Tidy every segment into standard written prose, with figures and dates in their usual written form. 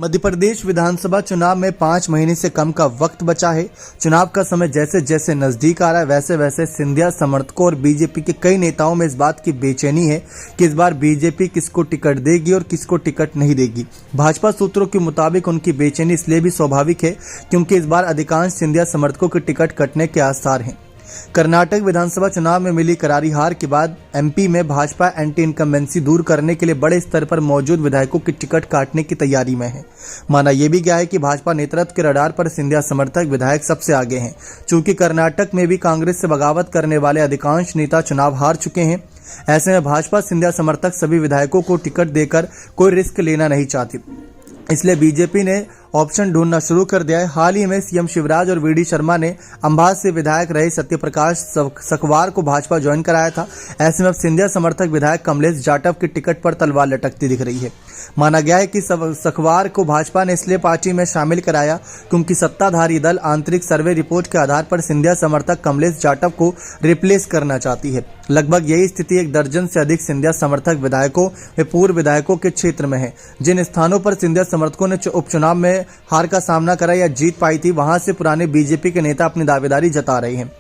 मध्य प्रदेश विधानसभा चुनाव में 5 महीने से कम का वक्त बचा है। चुनाव का समय जैसे जैसे नजदीक आ रहा है वैसे वैसे सिंधिया समर्थकों और बीजेपी के कई नेताओं में इस बात की बेचैनी है कि इस बार बीजेपी किसको टिकट देगी और किसको टिकट नहीं देगी। भाजपा सूत्रों के मुताबिक उनकी बेचैनी इसलिए भी स्वाभाविक है क्योंकि इस बार अधिकांश सिंधिया समर्थकों के टिकट कटने के आसार हैं। कर्नाटक विधानसभा चुनाव में मिली करारी हार के बाद एमपी में भाजपा एंटी इनकम्बेंसी दूर करने के लिए बड़े स्तर पर मौजूद विधायकों की टिकट काटने की तैयारी में है। माना यह भी गया है कि भाजपा नेतृत्व के रडार पर सिंधिया समर्थक विधायक सबसे आगे हैं। चूंकि कर्नाटक में भी कांग्रेस से बगावत करने वाले अधिकांश नेता चुनाव हार चुके हैं, ऐसे में भाजपा सिंधिया समर्थक सभी विधायकों को टिकट देकर कोई रिस्क लेना नहीं चाहती, इसलिए बीजेपी ने ऑप्शन ढूंढना शुरू कर दिया है। हाल ही में सीएम शिवराज और वीडी शर्मा ने अंबाज से विधायक रहे सत्यप्रकाश सखवार को भाजपा ज्वाइन कराया था। ऐसे में अब सिंधिया समर्थक विधायक कमलेश जाटव की टिकट पर तलवार लटकती दिख रही है। माना गया है कि सखवार को भाजपा ने इसलिए पार्टी में शामिल कराया क्योंकि सत्ताधारी दल आंतरिक सर्वे रिपोर्ट के आधार पर सिंधिया समर्थक कमलेश जाटव को रिप्लेस करना चाहती है। लगभग यही स्थिति 1 दर्जन से अधिक सिंधिया समर्थक विधायकों व पूर्व विधायकों के क्षेत्र में है। जिन स्थानों पर सिंधिया समर्थकों ने उपचुनाव में हार का सामना करा या जीत पाई थी, वहां से पुराने बीजेपी के नेता अपनी दावेदारी जता रहे हैं।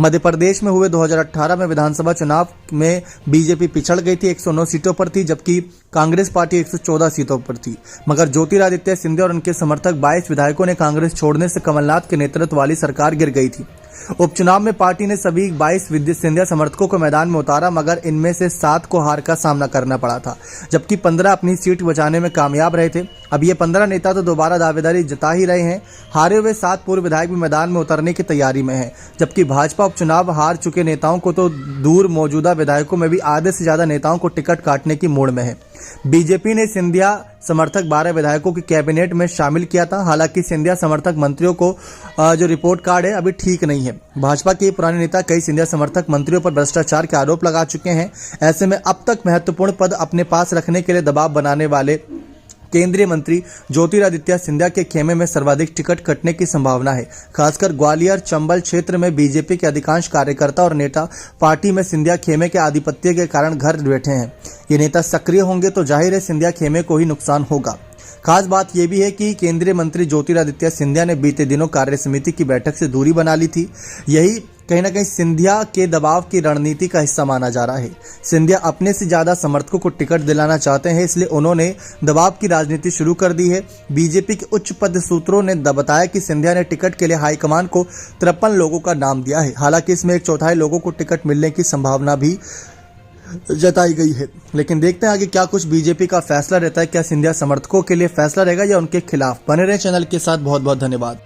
मध्य प्रदेश में हुए 2018 में विधानसभा चुनाव में बीजेपी पिछड़ गई थी, 109 सीटों पर थी, जबकि कांग्रेस पार्टी 114 सीटों पर थी। मगर ज्योतिरादित्य सिंधिया और उनके समर्थक 22 विधायकों ने कांग्रेस छोड़ने से कमलनाथ के नेतृत्व वाली सरकार गिर गई थी। उपचुनाव में पार्टी ने सभी 22 सिंधिया समर्थकों को मैदान में उतारा, मगर इनमें से 7 को हार का सामना करना पड़ा था, जबकि 15 अपनी सीट बचाने में कामयाब रहे थे। अब ये 15 नेता तो दोबारा दावेदारी जता ही रहे हैं। हारे हुए 7 पूर्व विधायक भी मैदान में उतरने की तैयारी में है, जबकि भाजपा उपचुनाव हार चुके नेताओं को तो दूर मौजूदा विधायकों में भी आधे से ज्यादा नेताओं को टिकट काटने की मूड में है। बीजेपी ने सिंधिया समर्थक 12 विधायकों की कैबिनेट में शामिल किया था। हालांकि सिंधिया समर्थक मंत्रियों को जो रिपोर्ट कार्ड है अभी ठीक नहीं है। भाजपा के पुराने नेता कई सिंधिया समर्थक मंत्रियों पर भ्रष्टाचार के आरोप लगा चुके हैं। ऐसे में अब तक महत्वपूर्ण पद अपने पास रखने के लिए दबाव बनाने वाले केंद्रीय मंत्री ज्योतिरादित्य सिंधिया के खेमे में सर्वाधिक टिकट कटने की संभावना है। खासकर ग्वालियर चंबल क्षेत्र में बीजेपी के अधिकांश कार्यकर्ता और नेता पार्टी में सिंधिया खेमे के आधिपत्य के कारण घर बैठे हैं। ये नेता सक्रिय होंगे तो जाहिर है सिंधिया खेमे को ही नुकसान होगा। खास बात यह भी है कि केंद्रीय मंत्री ज्योतिरादित्य सिंधिया ने बीते दिनों कार्य समिति की बैठक से दूरी बना ली थी। यही कहीं ना कहीं सिंधिया के दबाव की रणनीति का हिस्सा माना जा रहा है। सिंधिया अपने से ज्यादा समर्थकों को टिकट दिलाना चाहते हैं, इसलिए उन्होंने दबाव की राजनीति शुरू कर दी है। बीजेपी के उच्च पद सूत्रों ने बताया कि सिंधिया ने टिकट के लिए हाईकमान को 53 लोगों का नाम दिया है। हालांकि इसमें 1/4 लोगों को टिकट मिलने की संभावना भी जताई गई है। लेकिन देखते हैं आगे क्या कुछ बीजेपी का फैसला रहता है। क्या सिंधिया समर्थकों के लिए फैसला रहेगा या उनके खिलाफ। बने रहे चैनल के साथ। बहुत बहुत धन्यवाद।